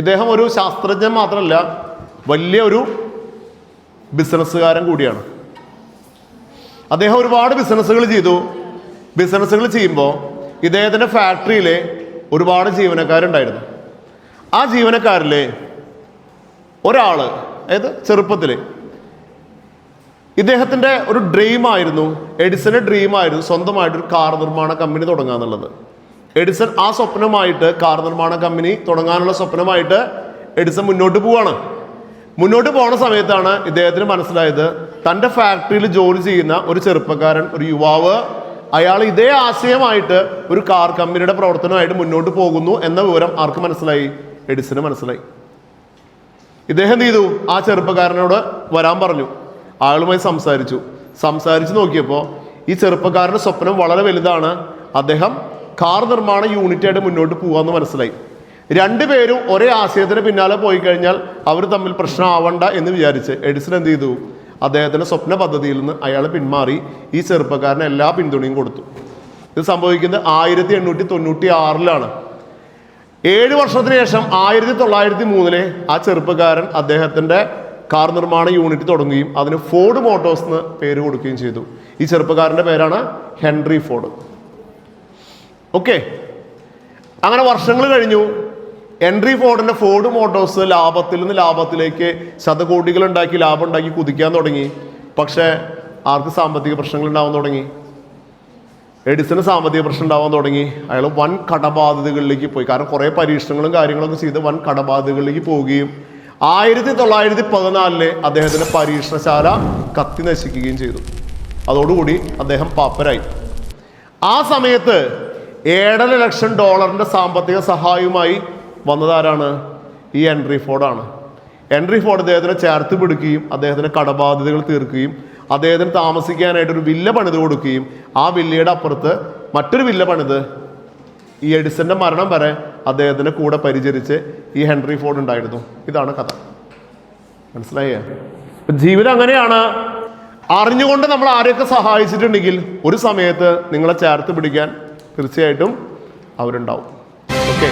ഇദ്ദേഹം ഒരു ശാസ്ത്രജ്ഞൻ മാത്രമല്ല, വലിയ ഒരു ബിസിനസ്സുകാരൻ കൂടിയാണ്. അദ്ദേഹം ഒരുപാട് ബിസിനസ്സുകൾ ചെയ്തു. ബിസിനസ്സുകൾ ചെയ്യുമ്പോൾ ഇദ്ദേഹത്തിൻ്റെ ഫാക്ടറിയിൽ ഒരുപാട് ജീവനക്കാരുണ്ടായിരുന്നു. ആ ജീവനക്കാരിൽ ഒരാൾ, അതായത് ചെറുപ്പത്തിൽ ഇദ്ദേഹത്തിൻ്റെ ഒരു ഡ്രീമായിരുന്നു, എഡിസന്റെ ഡ്രീമായിരുന്നു സ്വന്തമായിട്ടൊരു കാർ നിർമ്മാണ കമ്പനി തുടങ്ങുക എന്നുള്ളത്. എഡിസൺ ആ സ്വപ്നമായിട്ട്, കാർ നിർമ്മാണ കമ്പനി തുടങ്ങാനുള്ള സ്വപ്നമായിട്ട് എഡിസൺ മുന്നോട്ട് പോവാണ്. മുന്നോട്ട് പോകുന്ന സമയത്താണ് ഇദ്ദേഹത്തിന് മനസ്സിലായത്, തൻ്റെ ഫാക്ടറിയിൽ ജോലി ചെയ്യുന്ന ഒരു ചെറുപ്പക്കാരൻ, ഒരു യുവാവ്, അയാൾ ഇതേ ആശയമായിട്ട് ഒരു കാർ കമ്പനിയുടെ പ്രവർത്തനമായിട്ട് മുന്നോട്ട് പോകുന്നു എന്ന വിവരം ആർക്ക് മനസ്സിലായി? എഡിസന് മനസ്സിലായി. ഇദ്ദേഹം എന്ത് ചെയ്തു? ആ ചെറുപ്പക്കാരനോട് വരാൻ പറഞ്ഞു. ആളുമായി സംസാരിച്ചു നോക്കിയപ്പോൾ ഈ ചെറുപ്പക്കാരൻ്റെ സ്വപ്നം വളരെ വലുതാണ്. അദ്ദേഹം കാർ നിർമ്മാണ യൂണിറ്റായിട്ട് മുന്നോട്ട് പോകാമെന്ന് മനസ്സിലായി. രണ്ടുപേരും ഒരേ ആശയത്തിന് പിന്നാലെ പോയി കഴിഞ്ഞാൽ അവർ തമ്മിൽ പ്രശ്നമാവണ്ട എന്ന് വിചാരിച്ച് എഡിസൺ എന്ത് ചെയ്തു? അദ്ദേഹത്തിൻ്റെ സ്വപ്ന പദ്ധതിയിൽ നിന്ന് അയാൾ പിന്മാറി ഈ ചെറുപ്പക്കാരന് എല്ലാ പിന്തുണയും കൊടുത്തു. ഇത് സംഭവിക്കുന്നത് 1896 7 വർഷത്തിന് ശേഷം 1903 ആ ചെറുപ്പക്കാരൻ അദ്ദേഹത്തിൻ്റെ കാർ നിർമ്മാണ യൂണിറ്റ് തുടങ്ങുകയും അതിന് ഫോർഡ് മോട്ടോഴ്സ് എന്ന് പേര് കൊടുക്കുകയും ചെയ്തു. ഈ ചെറുപ്പക്കാരൻ്റെ പേരാണ് ഹെൻറി ഫോർഡ്. ഓക്കെ, അങ്ങനെ വർഷങ്ങൾ കഴിഞ്ഞു. ഹെൻറി ഫോർഡിൻ്റെ ഫോർഡ് മോട്ടോഴ്സ് ലാഭത്തിൽ നിന്ന് ലാഭത്തിലേക്ക് ശതകോടികൾ ഉണ്ടാക്കി, ലാഭം ഉണ്ടാക്കി കുതിക്കാൻ തുടങ്ങി. പക്ഷേ ആർക്ക് സാമ്പത്തിക പ്രശ്നങ്ങൾ ഉണ്ടാവാൻ തുടങ്ങി? എഡിസന് സാമ്പത്തിക പ്രശ്നം ഉണ്ടാവാൻ തുടങ്ങി. അയാൾ വൻ കടബാധ്യതകളിലേക്ക് പോയി. കാരണം കുറേ പരീക്ഷണങ്ങളും കാര്യങ്ങളൊക്കെ ചെയ്ത് വൻ കടബാധ്യതകളിലേക്ക് പോവുകയും 1914 അദ്ദേഹത്തിൻ്റെ പരീക്ഷണശാല കത്തി നശിക്കുകയും ചെയ്തു. അതോടുകൂടി അദ്ദേഹം പാപ്പരായി. ആ സമയത്ത് $7.5 ലക്ഷം സാമ്പത്തിക സഹായവുമായി വന്നതാരാണ്? ഈ ഹെൻറി ഫോർഡാണ്. ഹെൻറി ഫോർഡ് അദ്ദേഹത്തിനെ ചേർത്ത് പിടിക്കുകയും അദ്ദേഹത്തിൻ്റെ കടബാധ്യതകൾ തീർക്കുകയും അദ്ദേഹത്തിന് താമസിക്കാനായിട്ട് ഒരു വില്ല പണിത് കൊടുക്കുകയും ആ വില്ലയുടെ അപ്പുറത്ത് മറ്റൊരു വില്ല പണിത് ഈ എഡിസന്റെ മരണം വരെ അദ്ദേഹത്തിൻ്റെ കൂടെ പരിചരിച്ച് ഈ ഹെൻറി ഫോർഡ് ഉണ്ടായിരുന്നു. ഇതാണ് കഥ. മനസ്സിലായേ? ജീവിതം അങ്ങനെയാണ്. അറിഞ്ഞുകൊണ്ട് നമ്മൾ ആരെയൊക്കെ സഹായിച്ചിട്ടുണ്ടെങ്കിൽ ഒരു സമയത്ത് നിങ്ങളെ ചേർത്ത് പിടിക്കാൻ തീർച്ചയായിട്ടും അവരുണ്ടാവും. ഓക്കെ.